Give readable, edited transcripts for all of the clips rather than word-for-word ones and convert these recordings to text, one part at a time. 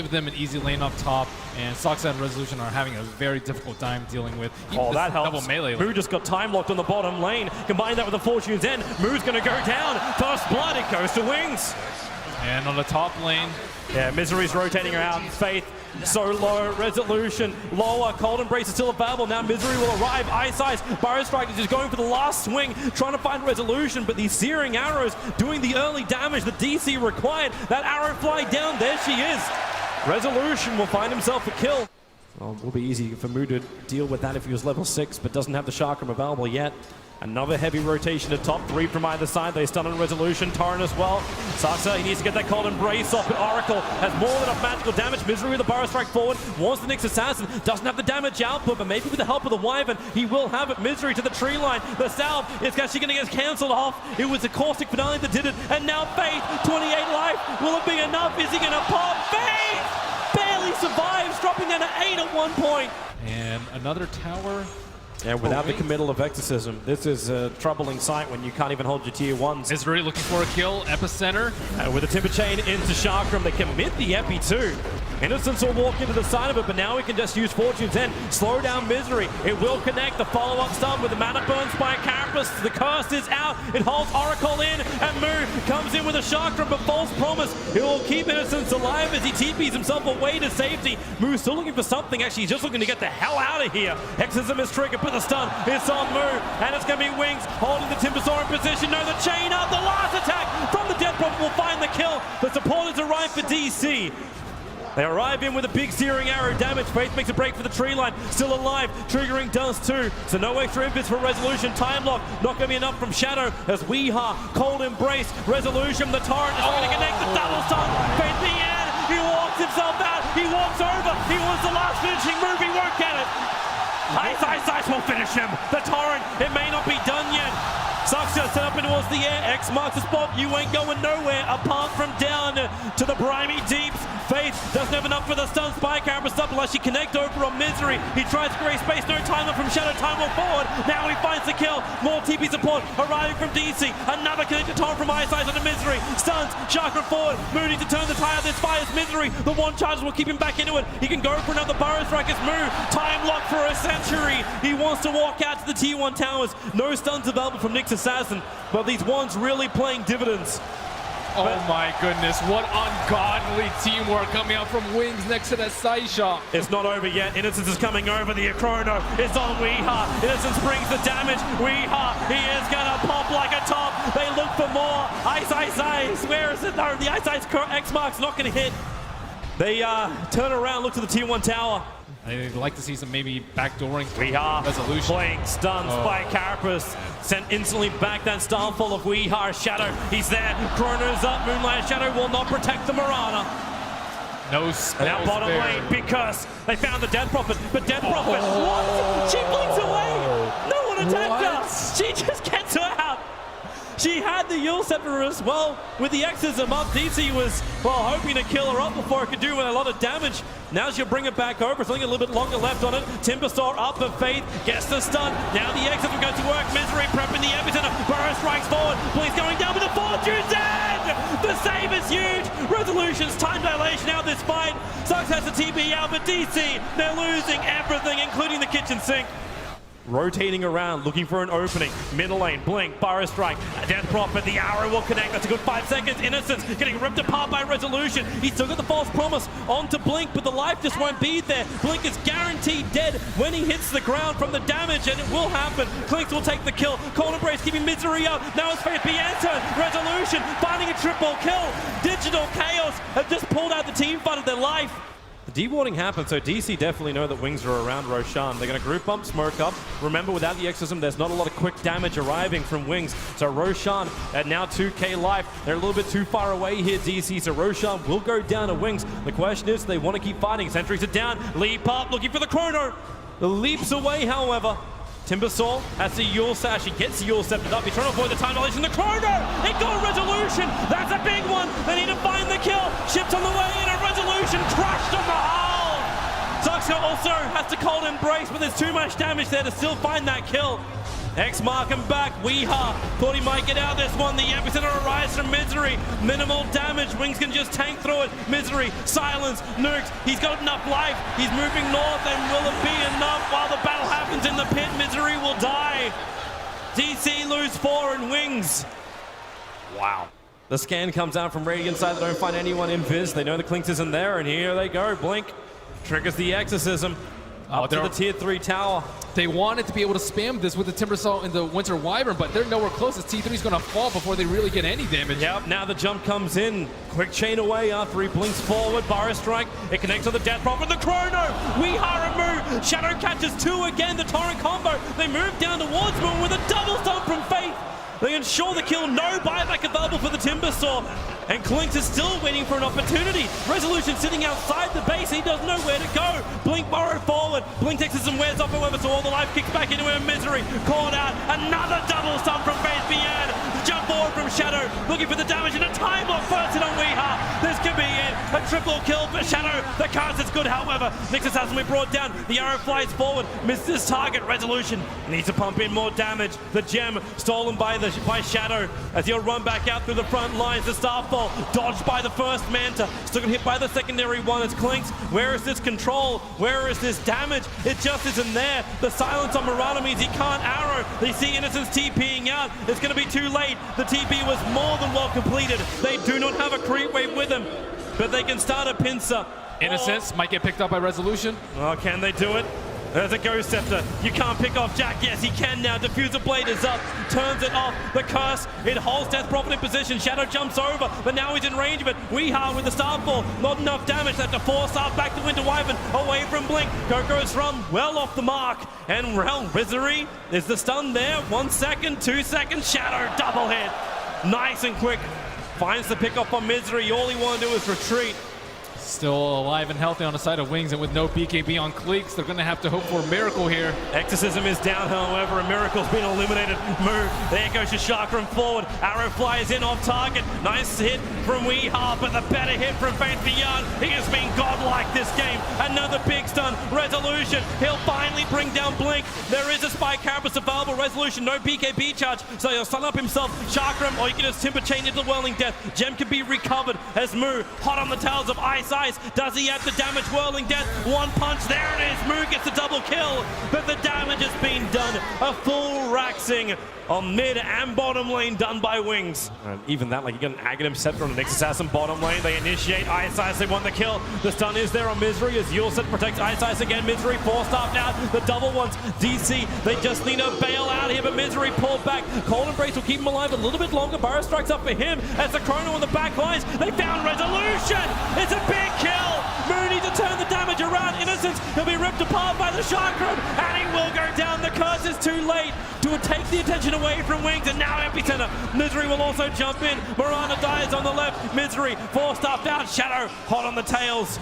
give them an easy lane up top, and Soxa and Resolution are having a very difficult time dealing with that helps. double melee. Moo just got time locked on the bottom lane. Combine that with the Fortune's End. Moo's going to go down. First blood, it goes to Wings. And on the top lane, yeah, Misery's rotating around. Faith so low. Resolution lower. Cold Embrace is still available. Now Misery will arrive. Ice Ice. Burrow Strike is just going for the last swing, trying to find Resolution, but these searing arrows doing the early damage that DC required. That arrow fly down. There she is. Resolution will find himself a kill. Well, it will be easy for Moo to deal with that if he was level 6, but doesn't have the chakram available yet. Another heavy rotation to top 3 from either side. They stun on Resolution. Torrent as well. Saxa, he needs to get that Cold Embrace off, but Oracle has more than enough magical damage. Misery with a Burrow Strike forward. Wants the next Assassin. Doesn't have the damage output, but maybe with the help of the Wyvern, he will have it. Misery to the tree line. The salve is actually going to get cancelled off. It was a caustic finale that did it. And now Faith, 28 life. Will it be enough? Is he going to pop? Faith barely survives, dropping down to 8 at one point. and another tower. And without the committal of Exorcism, this is a troubling sight when you can't even hold your tier 1s. Misery looking for a kill, Epicenter. With a Timber Chain into Chakram, they commit the Epi too. Innocence will walk into the side of it, but now we can just use Fortune's End. Slow down Misery. It will connect the follow-up stun with the Mana Burns by Carapace. The curse is out. It holds Oracle in, and Moo comes in with a Chakram, but false promise. It will keep Innocence alive as he TPs himself away to safety. Moo's still looking for something. Actually, he's just looking to get the hell out of here. Exorcism is triggered, but the stun is on Moo, and it's going to be Wings holding the Timbersaw in position. No, the chain up. The last attack from the Death Prophet will find the kill. The supporters arrive for DC. They arrive in with a big searing arrow damage. Faith makes a break for the tree line. Still alive, triggering Dust too. So no extra inputs for Resolution. Time lock, not going to be enough from Shadow as Weeha, Cold Embrace, Resolution. The Torrent is going to connect the double stun. Faith the end. He walks himself out. He walks over. He wants the last finishing move. He won't get it. Ice will finish him. The Torrent, it may not be done yet. Success set up and towards the air. X marks the spot. You ain't going nowhere apart from down to the briny deeps. Faith doesn't have enough for the stun. Spy Carapace up unless she connect over on Misery. He tries to create space. No time left from Shadow. Time will forward. Now he finds the kill. More TP support arriving from DC. Another connected Torrent from Ice Ice onto Misery. Stuns. Chakra forward. Moody to turn the tide. This fires Misery. The one charge will keep him back into it. He can go for another Burrow Strike as Moo. Time lock for a century. He wants to walk out to the tier 1 towers. No stuns available from Nyx Assassin, but these ones really playing dividends. Oh my goodness, what ungodly teamwork coming out from Wings next to that side shot. It's not over yet. Innocence is coming over. The Chrono is on Weeha. Innocence brings the damage. Weeha, he is gonna pop like a top. They look for more. Ice. Where is it? No, the Ice X mark's not gonna hit. They turn around, look to the tier 1 tower. I'd like to see some maybe backdooring Weeha Resolution. Playing stuns by Carapace. Sent instantly back that Starfall of Weeha. Shadow, he's there. Chrono's up. Moonlight Shadow will not protect the Marana. No spells Now bottom there. lane because they found the Death Prophet. But Death Prophet, what? She blinks away. No one attacked her. She just gets her out. She had the Yule Scepter as well. With the Exorcism up, DC was, well, hoping to kill her up before it could do a lot of damage. Now she'll bring it back over. Something a little bit longer left on it. Timberstar up for Faith. Gets the stun. Now the Exorcism goes to work. Misery prepping the epicenter. Burrow strikes forward. Blink going down with the Fortune's End. The save is huge. Resolution's time dilation out this fight. Sucks has the TP out, but DC, they're losing everything, including the kitchen sink. Rotating around, looking for an opening. Middle lane, Blink, Burrow Strike, Death Prophet, the arrow will connect. That's a good 5 seconds. Innocence getting ripped apart by Resolution. He's still got the false promise onto Blink, but the life just won't be there. Blink is guaranteed dead when he hits the ground from the damage, and it will happen. Clinks will take the kill. Cold Embrace keeping Misery up. Now it's Faith Bian's turn. Resolution finding a triple kill. Digital Chaos have just pulled out the team fight of their life. The dewarding happened, so DC definitely know that Wings are around Roshan. They're going to group bump, smoke up. Remember, without the Exorcism, there's not a lot of quick damage arriving from Wings. So Roshan at now 2k life. They're a little bit too far away here, DC, so Roshan will go down to Wings. The question is, they want to keep fighting. Sentries are down. Leap up, looking for the Chrono. Leaps away, however. Timbersaw has the Yule Sash. He gets the Yule Scepter up. He's trying to avoid the time dilation. The Chrono! It got Resolution! That's a big one! They need to find the kill! Ships on the way in, and Resolution crushed on the hull! Zuxka also has to Cold Embrace, but there's too much damage there to still find that kill. X marking back. Weeha thought he might get out this one. The epicenter arrives from Misery. Minimal damage. Wings can just tank through it. Misery, silence, nukes. He's got enough life. He's moving north, and will it be enough while the battle happens in the pit? Misery will die. DC lose 4 and Wings. Wow. The scan comes out from Radiant side. They don't find anyone in Viz. They know the Clinks isn't there, and here they go. Blink triggers the exorcism. Up to the tier 3 tower. They wanted to be able to spam this with the Timber Saw and the Winter Wyvern, but they're nowhere close. This T3 is going to fall before they really get any damage. Yep, now the jump comes in. Quick chain away after he blinks forward. Burrow Strike. It connects to the Death Prophet. The Chrono. Weeha remove. Shadow catches 2 again. The Torrent combo. They move down towards Moon with a double stomp from Faith. They ensure the kill. No buyback available for the Timber Saw. And Clinks is still waiting for an opportunity. Resolution sitting outside the base. He doesn't know where to go. Blink Burrow forward. Blink takes some wears off, however, so all the life kicks back into him. Misery called out. Another double stomp from Faith Bian. Jump forward from Shadow. Looking for the damage and a time lock first hit on Weeha. This could be it. A triple kill for Shadow. The cast is good, however. Nixus hasn't been brought down. The arrow flies forward. Misses target. Resolution needs to pump in more damage. The gem stolen by Shadow as he'll run back out through the front lines. The Starfall dodged by the first Manta. Still got hit by the secondary one as Clinks. Where is this control? Where is this damage? It just isn't there. The silence on Murata means he can't arrow. They see Innocence TPing out. It's going to be too late. The TP was more than well completed. They do not have a creep wave with them, but they can start a pincer. Innocence might get picked up by Resolution. Oh, can they do it? There's a Ghost Scepter. You can't pick off Jack. Yes, he can now. Diffuser Blade is up. Turns it off. The curse. It holds Death Prophet in position. Shadow jumps over, but now he's in range of it. Weeha with the Starfall. Not enough damage. They have to force up back to Winter Wyvern. Away from Blink. Gogo's run well off the mark. And Misery is the stun there. 1 second, 2 seconds. Shadow double hit. Nice and quick. Finds the pick up on Misery. All he wanted to do is retreat. Still alive and healthy on the side of Wings, and with no BKB on Cleeks, they're going to have to hope for a miracle here. Exorcism is down, however. A miracle's been eliminated. Move. There goes Shishakram forward. Arrow flies in off target. Nice hit from Weeha, but the better hit from Faith Beyond. He has been godlike this game. Another big stun. Resolution. He'll finally bring down Blink. There is a Spike Carapace available. Resolution, no BKB charge, so he'll stun up himself. Chakram, or you can just Timber Chain into the Whirling Death. Gem can be recovered as Moo, hot on the tails of Ice. Does he have the damage? Whirling Death, 1 punch, there it is. Moo gets the double kill, but the damage has been done. A full Raxing on mid and bottom lane done by Wings. And even that, like, you get an Aghanim Scepter on the Nexus Assassin bottom lane. They initiate Ice Ice, they want the kill. The stun is there on Misery as Yulset protects Ice Ice again. Misery forced up now. The double ones. DC, they just need to bail out here, but Misery pulled back. Cold Embrace will keep him alive a little bit longer. Burrow strikes up for him as the Chrono on the back lines. They found Resolution. It's a big kill. Mooney to turn the damage around. Innocence, he'll be ripped apart by the Chakram, and he will go down. The curse is too late to take the attention away from Wings, and now Epicenter. Misery will also jump in. Miranda dies on the left. Misery forced up down. Shadow hot on the tails.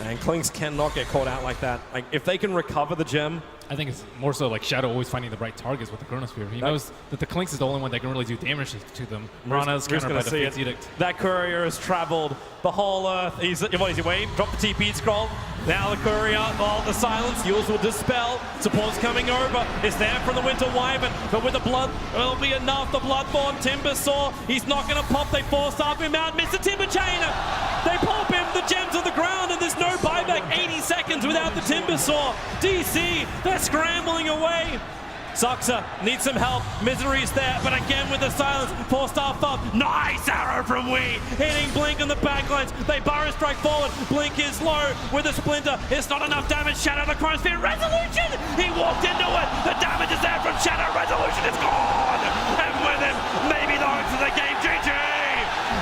And Clinks cannot get caught out like that. Like, if they can recover the gem. I think it's more so like Shadow always finding the right targets with the Chronosphere. He knows that the Clinks is the only one that can really do damage to them. Mirana's countered by the Fate's Edict. That courier has traveled the whole earth. What is he waiting? Drop the TP scroll. Now the courier, the silence. Yules will dispel. Support's coming over. It's there from the Winter Wyvern, but with the blood, it'll be enough. The Bloodborne Timber Saw. He's not going to pop. They force up him out. Mr. Timber Chainer. They pop him. The gem's on the ground, and there's no buyback. 80 seconds without the Timber Saw. DC, they're scrambling away. Soxa needs some help. Misery's there, but again with the silence. Four-star up. Nice arrow from Wee. Hitting Blink on the backlines. They Burrow Strike forward. Blink is low with a Splinter. It's not enough damage. Shadow the Chronosphere. Resolution! He walked into it. The damage is there from Shadow. Resolution is gone. And with him, maybe the hopes of the game. GG!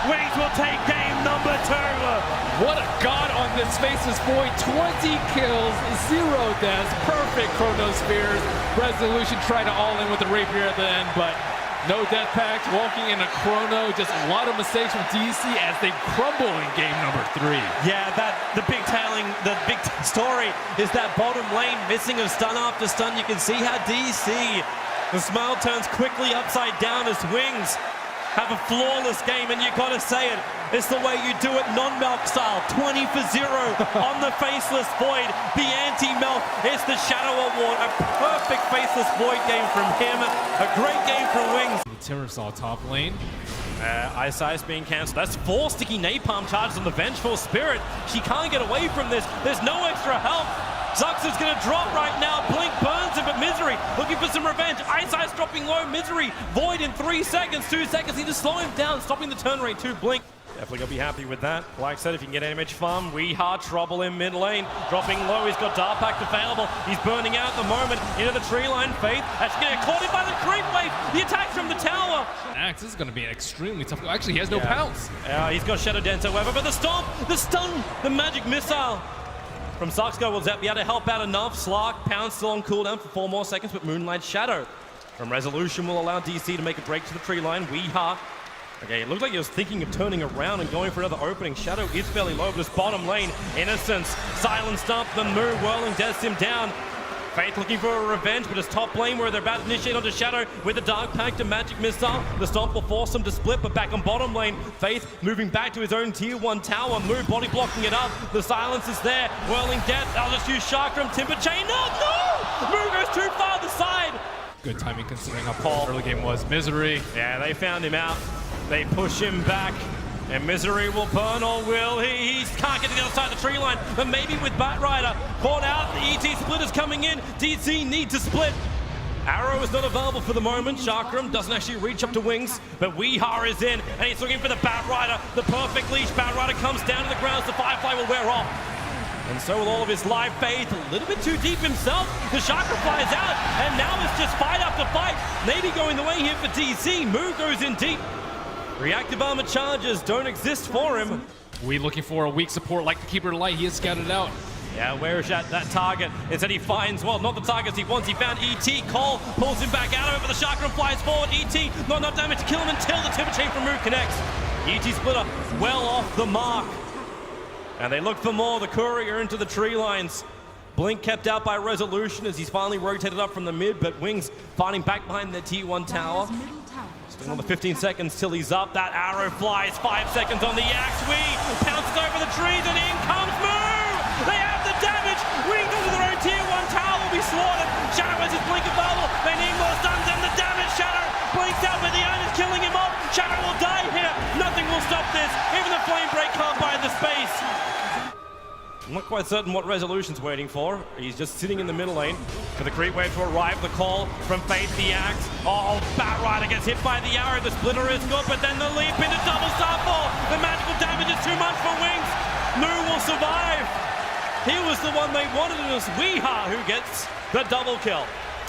Wings will take game number 2. What a god on this Faceless Void. 20 kills, 0 deaths, perfect Chronospheres. Resolution tried to all in with the Rapier at the end, but no death packs, walking in a Chrono. Just a lot of mistakes from DC as they crumble in game number 3. Yeah, the big story is that bottom lane missing of stun after stun. You can see how DC, the smile turns quickly upside down as Wings have a flawless game, and you gotta say it, It's the way you do it, non-Melk style. 20 for 0 on the Faceless Void. The anti-Melk. It's the Shadow Award. A perfect Faceless Void game from him. A great game from Wings. Timbersaw top lane. Ice being cancelled. That's 4 sticky napalm charges on the Vengeful Spirit. She can't get away from this. There's no extra help. Zux is going to drop right now. Blink burns him, but Misery looking for some revenge. Ice dropping low. Misery Void in 3 seconds. 2 seconds need to slow him down, stopping the turn rate to Blink. Definitely going to be happy with that. Like I said, if you can get damage farm, we hard trouble in mid lane. Dropping low, he's got Dark Pact available. He's burning out at the moment into the tree line. Faith actually getting caught in by the creep wave. The attack from the tower. Axe, this is going to be an extremely tough. Actually, he has no pounce. He's got Shadow Dance, however, but the stomp, the stun, the magic missile from Zuxgo will be able to help out enough. Slark, pounce still on cooldown for 4 more seconds, but Moonlight Shadow from Resolution will allow DC to make a break to the tree line. Weeha. Okay, it looked like he was thinking of turning around and going for another opening. Shadow is fairly low, but this bottom lane, Innocence, Silent Stomp, the Moo whirling, deaths him down. Faith looking for a revenge, but his top lane where they're about to initiate onto Shadow with the Dark Pact and Magic Missile. The Stomp will force them to split, but back on bottom lane, Faith moving back to his own tier 1 tower. Moo body blocking it up. The silence is there. Whirling Death. I'll just use Chakram, Timber Chain. No! Moo goes too far the side. Good timing considering how poor the early game was. Misery. Yeah, they found him out. They push him back. And Misery will burn, or will he? He can't get to the other side of the tree line, but maybe with Batrider caught out. The ET split is coming in. DC need to split. Arrow is not available for the moment. Chakram doesn't actually reach up to Wings, but Weeha is in, and he's looking for the Batrider. The perfect leash. Batrider comes down to the ground, so the Firefly will wear off. And so will all of his live Faith. A little bit too deep himself. The Chakra flies out, and now it's just fight after fight. Maybe going the way here for DC. Moo goes in deep. Reactive armor charges don't exist for him. We looking for a weak support like the Keeper of Light. He is scouted out. Yeah, where is that target? Instead he finds, well, not the targets he wants. He found ET. Cole pulls him back out over the Chakra, flies forward. ET, not enough damage to kill him until the Timber Chain from Moo connects. ET Splitter well off the mark. And they look for more. The Courier into the tree lines. Blink kept out by Resolution as he's finally rotated up from the mid, but Wings fighting back behind their T1 tower. Still another 15 seconds till he's up. That arrow flies. 5 seconds on the axe. Pounces over the trees and in comes Moo! They have the damage! Wings into their own tier 1 tower will be slaughtered. Shadow has his blink available. They need more stuns and the damage. Shadow blinks out, but the iron is killing him off. Shadow will die here. Nothing will stop this. Even the flame break can't buy the space. I'm not quite certain what Resolution's waiting for. He's just sitting in the middle lane for the creep wave to arrive. The call from Faith, the axe. Oh, Batrider gets hit by the arrow. The splitter is good, but then the leap into double starfall. The magical damage is too much for Wings. Moo will survive. He was the one they wanted, and it's Weeha who gets the double kill.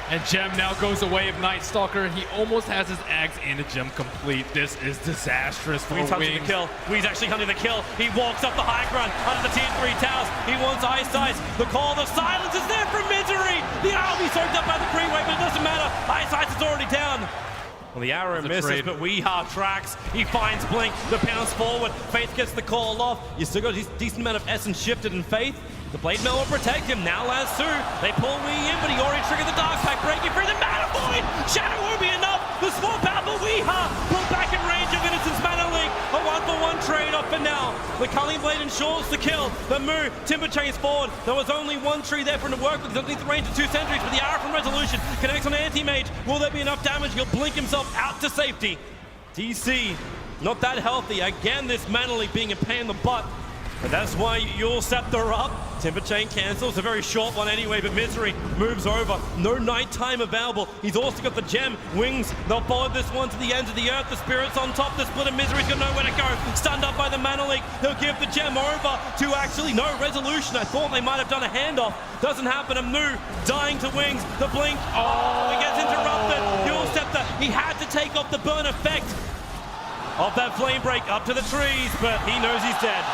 And Gem now goes away of Night Stalker. He almost has his axe and a gem complete. This is disastrous for Wings. Hunting the kill. Wings actually hunting the kill. He walks up the high ground under the tier 3 towers. He wants Ice. The call, the silence is there for Misery. The arrow will be soaked up by the creep wave, but it doesn't matter. Ice is already down. Well, the arrow misses, but Weeha tracks. He finds Blink. The pounce forward. Faith gets the call off. You still got a decent amount of essence shifted in Faith. The Blade Mail will protect him. Now Lasso. They pull Wee in, but he already triggered the Dark Pact, breaking free the Mana Void. Shadow won't be enough. The swap out for Weeha. Pull back in range of Innocence Mana Link. A 1-for-1 trade-off for now. The Culling Blade ensures the kill. The Moo. Timber Chains forward. There was only one tree there for him to work with. He's underneath the range of 2 sentries, but the arrow from Resolution connects on Anti-Mage. Will there be enough damage? He'll blink himself out to safety. DC, not that healthy. Again, this Mana Link being a pain in the butt. But that's why you'll Scepter up. Timber Chain cancels, a very short one anyway, but Misery moves over. No nighttime available. He's also got the gem. Wings, they'll follow this one to the ends of the earth. The Spirit's on top. The Splitter Misery's got nowhere to go. Stunned up by the Mana Leak. He'll give the gem over to actually no Resolution. I thought they might have done a handoff. Doesn't happen. A Moo dying to Wings. The blink. Oh, it gets interrupted. You'll Scepter. He had to take off the burn effect of that flame break up to the trees, but he knows he's dead.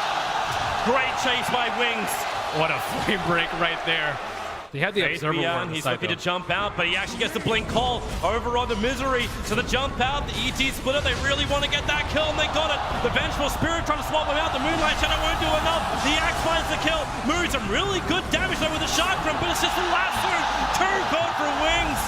Great chase by Wings. What a flame break right there. He had the observer beyond. He's looking to jump out, but he actually gets the blink call over on the Misery. So the jump out, the ET Splitter, they really want to get that kill, and they got it. The Vengeful Spirit trying to swap him out. The Moonlight Shadow won't do enough. The Axe finds the kill. Moves some really good damage though with the Chakram, but it's just the last one. Too good for Wings.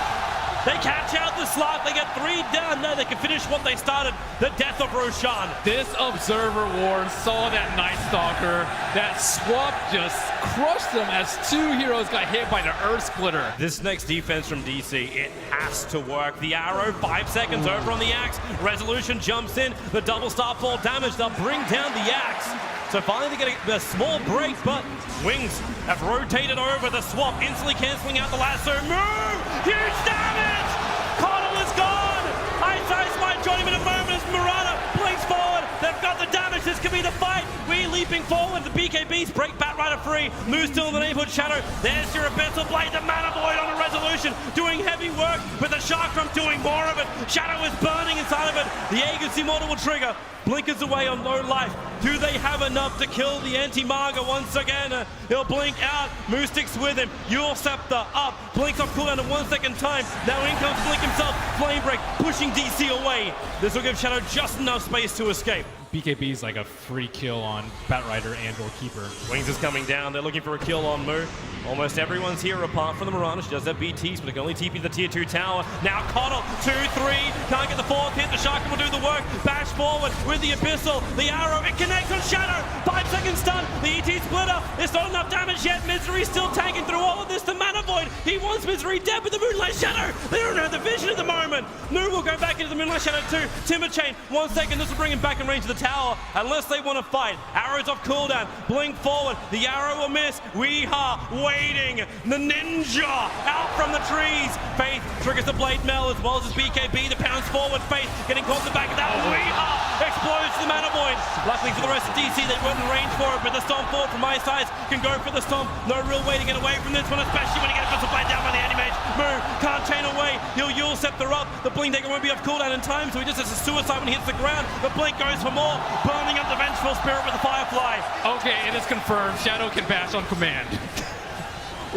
They catch out the slot. They get 3 down. No, they can finish what they started. The death of Roshan. This Observer Ward saw that Night Stalker. That swap just crushed them as 2 heroes got hit by the Earth Splitter. This next defense from DC, it has to work. The arrow, 5 seconds over on the axe. Resolution jumps in. The double starfall damage. They'll bring down the axe. So finally they get a small break, but Wings have rotated over the swap, instantly canceling out the lasso. Move! Huge damage! Connell is gone! Ice might join him in a moment as Murata blinks forward. They've got the damage. This could be the fight. We leaping forward. The BKBs break Batrider free. Moose still in the neighborhood. Shadow. There's your Abyssal Blade. The Mana Void on a Resolution. Doing heavy work, but the Chakram doing more of it. Shadow is burning inside of it. The Aegis Immortal will trigger. Blinkers away on low life. Do they have enough to kill the anti-Marga once again? He'll blink out. Moose sticks with him. Yule Scepter up. Blinks off cooldown in 1 second time. Now in comes Blink himself. Flame Break pushing DC away. This will give Shadow just enough space to escape. BKB is like a free kill on Batrider and or Keeper. Wings is coming down. They're looking for a kill on Moo. Almost everyone's here apart from the Mirana. She does have BTs, but it can only TP the tier 2 tower. Now Connell, 2-3. Can't get the 4th hit. The Shark will do the work. Bash forward with the Abyssal. The arrow, it connects on Shadow. 5 seconds stun. The ET splitter. There's not enough damage yet. Misery still tanking through all of this. The Mana Void. He wants Misery dead with the Moonlight Shadow. They don't have the vision at the moment. Moo will go back into the Moonlight Shadow too. Timber Chain, 1 second. This will bring him back in range of the tower. Unless they want to fight. Arrows off cooldown. Blink forward. The arrow will miss. Weeha waiting. The ninja out from the trees. Faith triggers the blade mail as well as his BKB. The pounds forward. Faith getting caught in the back of that. Weeha explodes the Mana Void. Luckily for the rest of DC, they weren't in range for it, but the Stomp forward from my side can go for the Stomp. No real way to get away from this one, especially when he gets the blade down by the anti-mage. Moo can't chain away. He'll Yule Scepter up. The Blink Dagger won't be off cooldown in time, so he just has a suicide when he hits the ground. The Blink goes for more. Burning up the Vengeful Spirit with the Firefly. Okay, it is confirmed. Shadow can bash on command.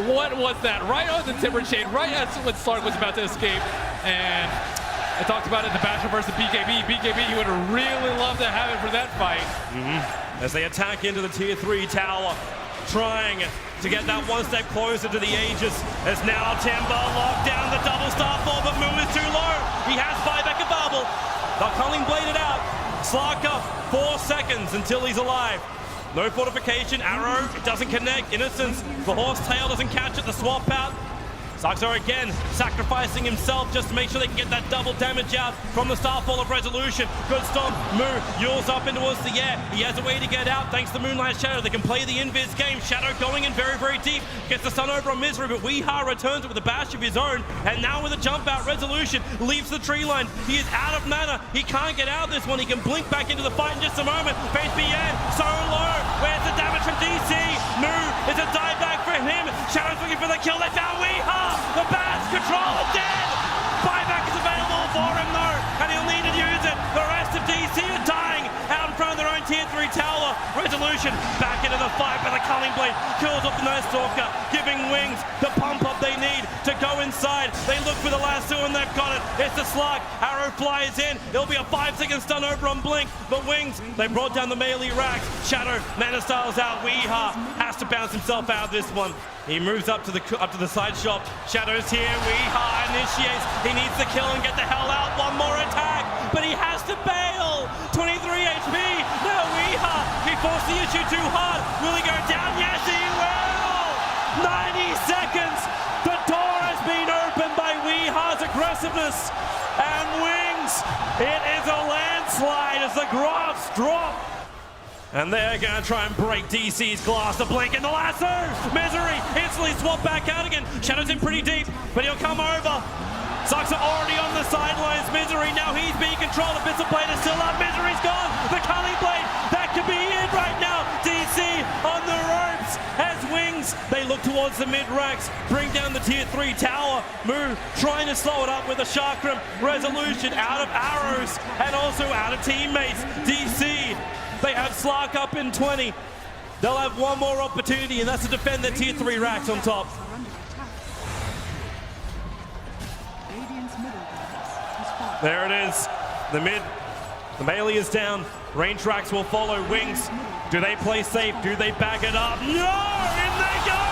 What was that? Right on the Timber Chain, right as when Slark was about to escape. And I talked about it, the Basher versus BKB. BKB, you would have really loved to have it for that fight. As they attack into the tier 3 tower, trying to get that 1 step closer to the Aegis. As now Timber locked down the double starfall, but Moo is too low. He has buyback available. They're Culling Bladed out. Slarka, 4 seconds until he's alive. No fortification, arrow, it doesn't connect. Innocence, the Horsetail doesn't catch it, the swap out. Saxo again sacrificing himself just to make sure they can get that double damage out from the Starfall of Resolution. Good stomp. Moo yules up into towards the air. He has a way to get out thanks to the Moonlight Shadow. They can play the invis game. Shadow going in very, very deep. Gets the stun over on Misery, but Weeha returns it with a bash of his own. And now with a jump out, Resolution leaves the tree line. He is out of mana. He can't get out of this one. He can blink back into the fight in just a moment. Face BN, so low. Where's the damage from DC? Moo, it's a dive back for him. Shadow's looking for the kill. They found Weeha. The Bass controller dead! Buyback is available for him though, and he'll need to use it. The rest of DC are dying out in front of their own tier 3 tower. Resolution back into the fight, but the Culling Blade kills off the Night Stalker, giving Wings the pump up they need to go inside. They look for the lasso and they've got it. It's the Slug. Arrow flies in. It'll be a 5-second stun over on Blink, but Wings, they brought down the melee racks. Shadow, Mana Styles out. Weeha has to bounce himself out of this one. He moves up to the side shop. Shadow's here. Weeha initiates. He needs to kill and get the hell out. One more attack, but he has to bail. 23 HP. Now Weeha. He forced the issue too hard. Will he go down? Yes, he will. 90 seconds. The door has been opened by Weeha's aggressiveness. And Wings, it is a landslide as the graphs drop. And they're going to try and break DC's glass. The Blink and the lasso. Misery instantly swapped back out again. Shadow's in pretty deep, but he'll come over. Sucks are already on the sidelines. Misery, now he's being controlled. The Abyssal Blade is still up. Misery's gone. The Culling Blade, that could be it right now. DC on the ropes as Wings, they look towards the mid-racks. Bring down the tier 3 tower. Moo trying to slow it up with a Chakram. Resolution out of arrows and also out of teammates. DC, they have Slark up in 20. They'll have one more opportunity, and that's to defend their tier 3 racks on top. There it is. The melee is down. Range racks will follow. Wings, do they play safe? Do they back it up? No! In they go!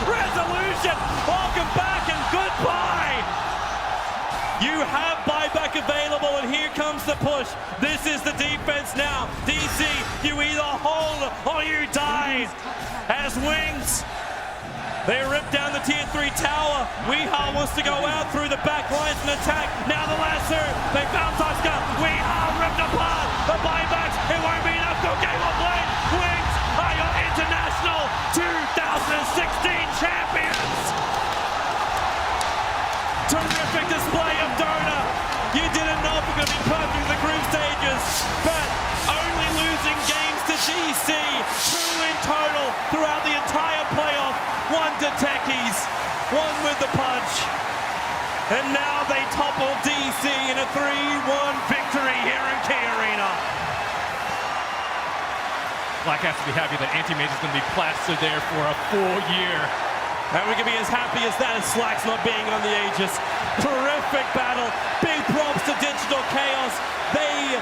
Resolution! Welcome back and goodbye! You have buyback available, and here comes the push. This is the defense now. DC, you either hold or you die. As Wings, they rip down the tier 3 tower. Weehaw wants to go out through the back lines and attack. Now the lasso, they found Tusker. Weehaw ripped apart. The buybacks, it won't be enough. Go game of lane. Wings are your international 2016 champions. Terrific display of Dota. You didn't know if it was going to be perfect in the group stages, but only losing games to DC, 2 in total throughout the entire playoff. 1 to Techies, 1 with the punch. And now they topple DC in a 3-1 victory here in Key Arena. Black has to be happy that Anti-Mage is going to be plastered there for a full year. And we can be as happy as that as Slack's not being on the Aegis. Terrific battle. Big props to Digital Chaos. They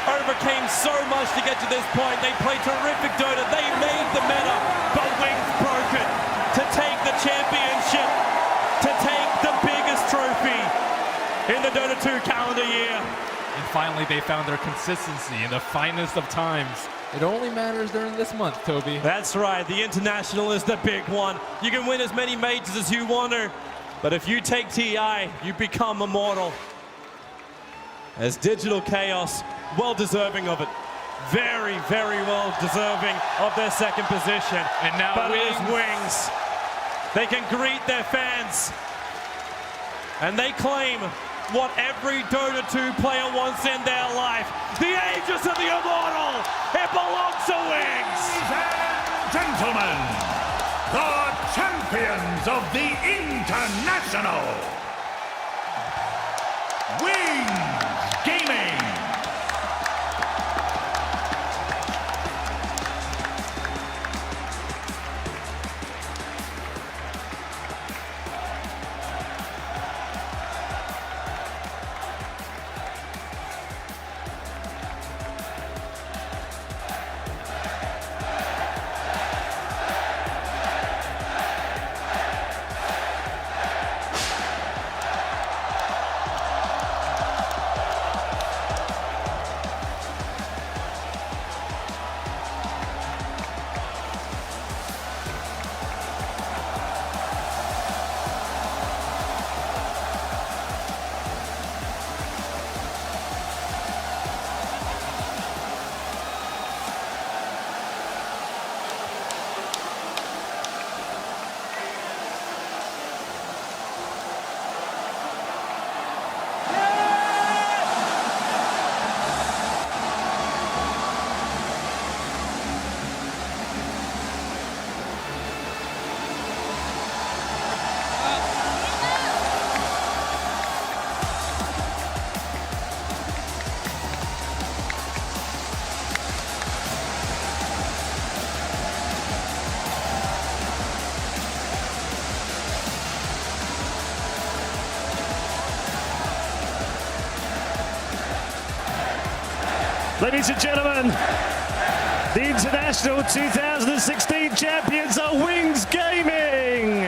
overcame so much to get to this point. They played terrific Dota. They made the meta, but Wings broke it to take the championship, to take the biggest trophy in the Dota 2 calendar year. And finally, they found their consistency in the finest of times. It only matters during this month, Toby. That's right. The International is the big one. You can win as many majors as you want to, but if you take TI, you become immortal. As Digital Chaos, well deserving of it. Very, very well deserving of their second position. And now but it is Wings. They can greet their fans. And they claim what every Dota 2 player wants in their life. The Aegis of the Immortal. It belongs to Wings. Ladies and gentlemen, the champions of the International. Wings Gaming. Ladies and gentlemen, the International 2016 champions are Wings Gaming.